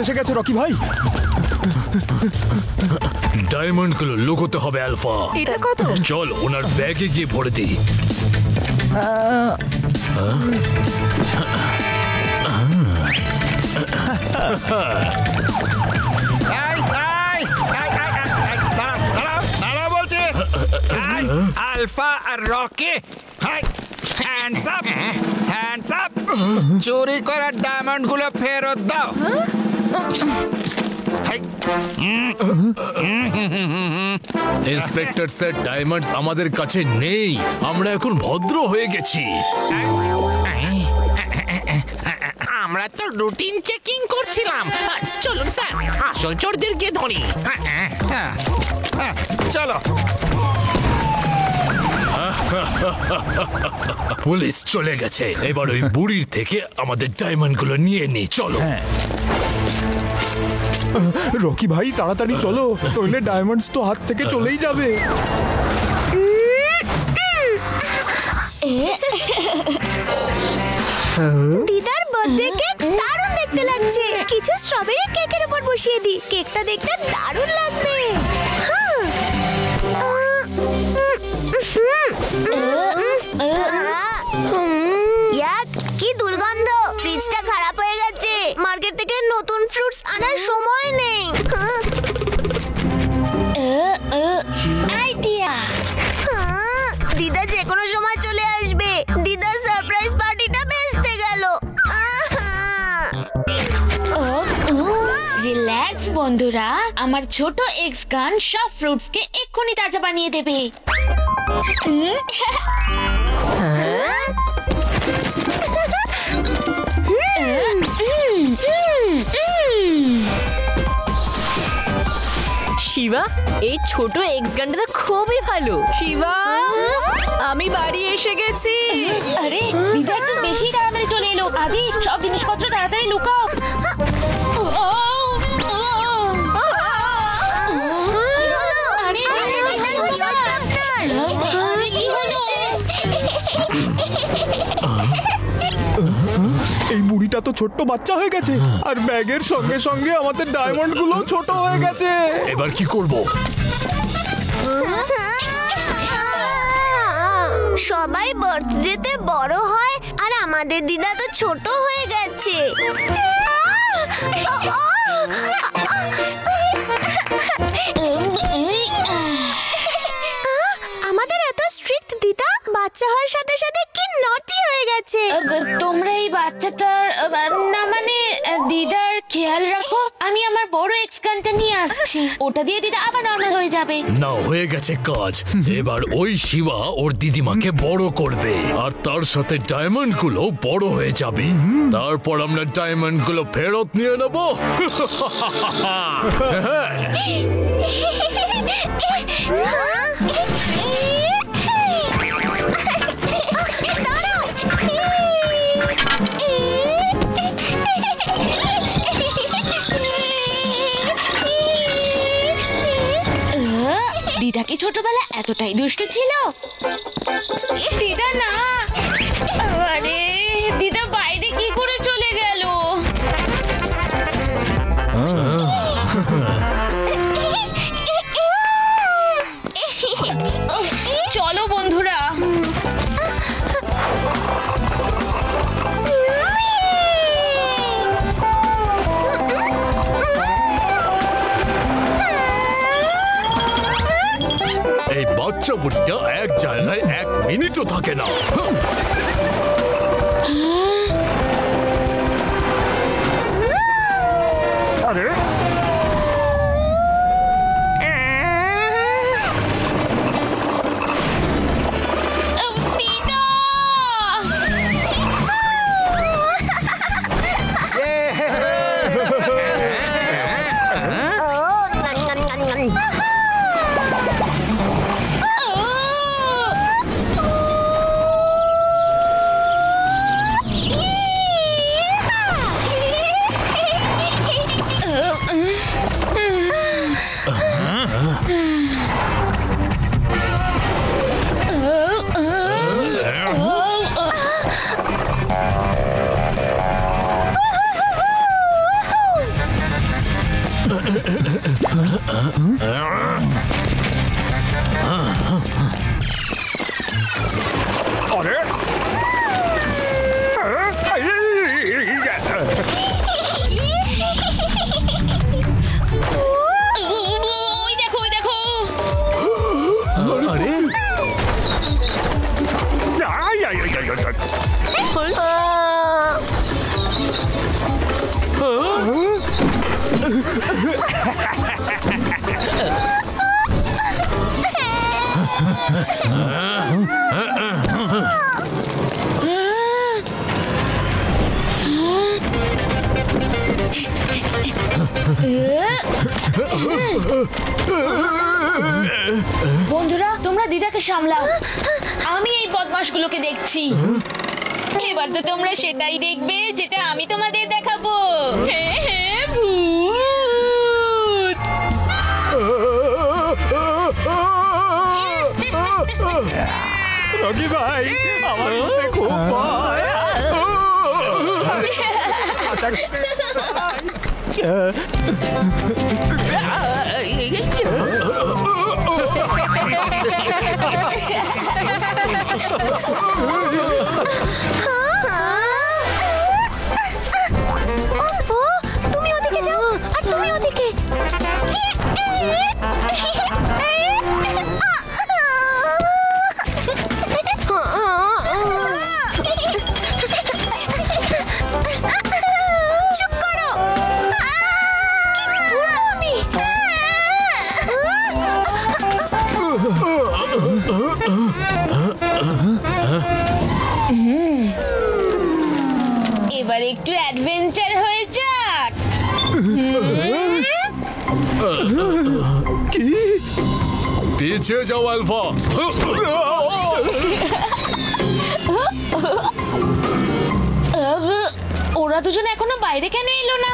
এসে গেছে রকি ভাই। ডায়মন্ড গুলো লুকোতে হবে আলফা। এটা কত? চল ওনার ব্যাগে গিয়ে ভরে দিই। আলফা আর Rocky, hands up, hands up. চুরি করা ডায়মন্ড গুলো ফেরত দাও। ইন্সপেক্টর স্যার, ডায়মন্ডস আমাদের কাছে নেই। আমরা এখন ভদ্র হয়ে গেছি। আমরা তো রুটিন চেকিং করছিলাম। চলুন স্যার, আসল চোরদেরকে ধরি। চলো। পুলিশ চলে গেছে, এবার ওই বুড়ির থেকে আমাদের ডায়মন্ড গুলো নিয়ে নি। চলো। রকি ভাই তাড়াতাড়ি চলো, নইলে ডায়মন্ডস তো হাত থেকে চলেই যাবে। দিদার বার্থডে কেক দারুণ দেখতে লাগছে। কিছু স্ট্রবেরি কেকের উপর বসিয়ে দি, কেকটা দেখতে দারুণ লাগবে। ইয়াক, কি দুর্গন্ধ! ফ্রিজটা খারাপ হয়ে গেছে। মার্কেট থেকে নতুন ফ্রুটস আনার সময় নেই। আইডিয়া! দিদা যে কোনো সময় চলে আসবে। দিদার সারপ্রাইজ পার্টিটা বেঁচতে গেল। রিল্যাক্স বন্ধুরা, আমার ছোট এক্স গান সব ফ্রুটসকে এক্ষুনি তাজা বানিয়ে দেবে। শিবা, এই ছোট এক্স গানটা তো খুবই ভালো। শিবা, আমি বাড়ি এসে গেছি। আরে দিদা একটু বেশি তাড়াতাড়ি চলে এলো। আদি, সব জিনিসপত্র তাড়াতাড়ি লুকাও। এই বুড়িটা তো ছোট্ট বাচ্চা হয়ে গেছে, আর ব্যাগের সঙ্গে সঙ্গে আমাদের ডায়মন্ড গুলো ছোট হয়ে গেছে। এবার কি করব? সবাই বার্থডেতে বড় হয়, আর আমাদের দিদা তো ছোট হয়ে গেছে। আমাদের এত স্ট্রিক্ট দিদা বাচ্চা হওয়ার সাথে সাথে কি নটি হয়ে গেছে। তোমরা এই বাচ্চাটার না মানে দিদার খেয়াল রাখো। আমি আমার বড় এক্স গানটা নিয়ে আসছি, ওটা দিয়ে দিদা আবার নরমাল হয়ে যাবে। না, হয়ে গেছে কাজ। এবার ওই শিবা ওর দিদিমাকে বড় করবে, আর তার সাথে ডায়মন্ড গুলো বড় হয়ে যাবে। তারপর আমরা ডায়মন্ড গুলো ফেরত নিয়ে নেব। দিদা কি ছোটবেলা এতটাই দুষ্টু ছিল? দিদা না, আরে দিদা বাইরে কি করে চলে গেল? চলো বন্ধুরা। এই বাচ্চা বুড়িটা এক জায়গায় 1 মিনিটও থাকে না। আরে বন্ধুরা তোমরা দিদাকে সামলাও, আমি এই বদমাশগুলোকে দেখছি। এবার তো তোমরা সেটাই দেখবে যেটা আমি তোমাদের দেখাবো। হ্যাঁ হ্যাঁ, ভূত। রকি ভাই, আমার মধ্যে খুব ভয়। তুমি ওদিকে যাও আর তুমি ওদিকে। চুপ করো। কি করবো আমি? এবার একটু অ্যাডভেঞ্চার হয়ে যাক। কি? পিছিয়ে যাও আলফা। ওরা দুজন এখনো বাইরে কেন এলো না?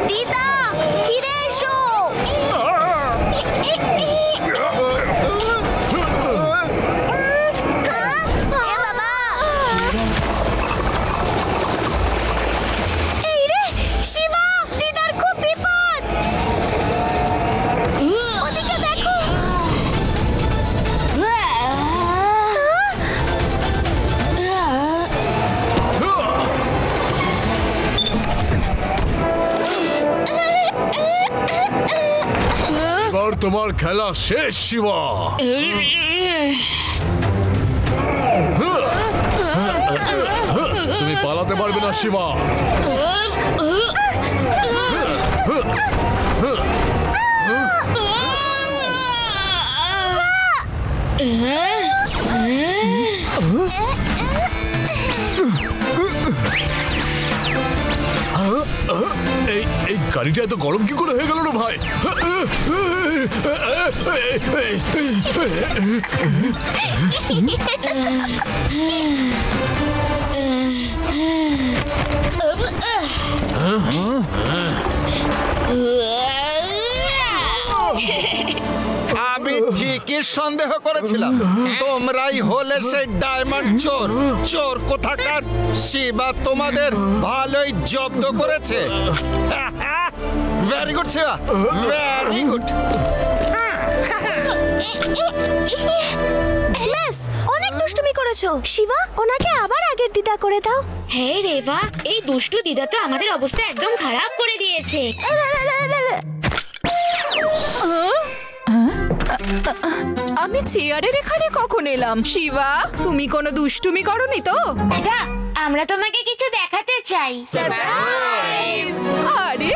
দিদা, ফিরে এসো। এ বাবা। এই রে, শিবা, দিদার খুব বিপদ। ওদিকে দেখো। এবার তোমার খেলা শেষ শিবা। তুমি পালাতে পারবে না শিবা। এই গাড়িটা এত গরম কি করে হয়ে গেল না ভাই? আমি ঠিকই সন্দেহ করেছিলাম তোমরাই হলে সেই ডায়মন্ড চোর। চোর কোথাকার। শিবা তোমাদের ভালোই জব্দ করেছে। Very good Shiba, very good. ব্যাস, অনেক দুষ্টুমি করেছো। শিবা, ওনাকে আবার আগের দিদা করে দাও। হে রেবা, এই দুষ্টু দিদা তো আমাদের অবস্থা একদম খারাপ করে দিয়েছে। আমি চেয়ারের এখানে কখন এলাম? শিবা, তুমি কোনো দুষ্টুমি করনি তো? দিদা, আমরা তোমাকে কিছু দেখাতে চাই। আরে